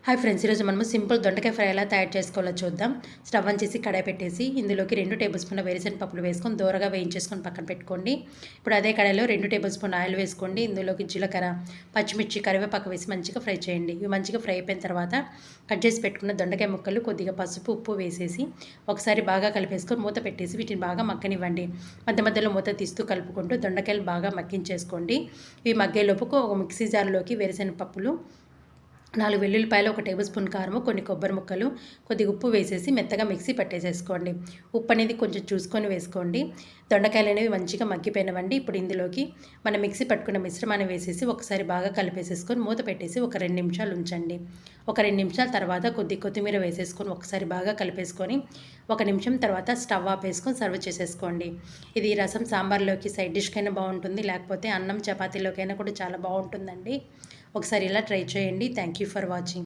Hi friends, ఈరోజు మనము simple దొండకాయ ఫ్రై ఎలా తయారు చేసుకోవాలో చూద్దాం. స్టవ్ ఆన్ చేసి కడాయి పెట్టేసి ఇందులోకి 2 టేబుల్ స్పూన్ల వేరుశనగ పప్పులు వేసుకొని దూరగా వేయించేసుకొని పక్కన పెట్టుకోండి. ఇప్పుడు అదే కడాయిలో 2 టేబుల్ స్పూన్ ఆయిల్ వేసుకోండి. ఇందులోకి జీలకర్ర, పచ్చిమిర్చి, కరివేపాకు వేసి మంచిగా ఫ్రై చేయండి. ఇవి మంచిగా ఫ్రై అయిపోయిన తర్వాత కట్ చేసి పెట్టుకున్న దొండకాయ ముక్కలు, కొద్దిగా పసుపు, ఉప్పు వేసేసి ఒకసారి బాగా కలిపేసుకొని మూత పెట్టేసి వీటిని బాగా మగ్గనివ్వండి. మధ్య మధ్యలో మూత తీస్తూ కలుపుకుంటూ దొండకాయలు బాగా మగ్గించేసుకోండి. ఇవి మగ్గేలోపు ఒక మిక్సీ జార్లోకి వేరుశనగ పప్పులు, 4 వెల్లుల్లిపాయలు, 1 టేబుల్ స్పూన్ కారము, కొన్ని కొబ్బరి ముక్కలు, కొద్దిగా ఉప్పు వేసేసి మెత్తగా మిక్సీ పట్టేసేసుకోండి. ఉప్పు అనేది కొంచెం చూసుకొని వేసుకోండి. దొండకాయలు అనేవి మంచిగా మగ్గిపోయినవండి. ఇప్పుడు ఇందులోకి మనం మిక్సీ పట్టుకున్న మిశ్రమాన్ని వేసేసి ఒకసారి బాగా కలిపేసేసుకొని మూత పెట్టేసి ఒక 2 నిమిషాలు ఉంచండి. ఒక 2 నిమిషాల తర్వాత కొత్తిమీర వేసేసుకొని ఒకసారి బాగా కలిపేసుకొని 1 నిమిషం తర్వాత స్టవ్ ఆపేసుకొని సర్వ్ చేసేసుకోండి. ఇది రసం సాంబార్లోకి సైడ్ డిష్కైనా బాగుంటుంది, లేకపోతే అన్నం చపాతీలోకైనా కూడా చాలా బాగుంటుందండి. ఒకసారి ఇలా ట్రై చేయండి. Thank you for watching.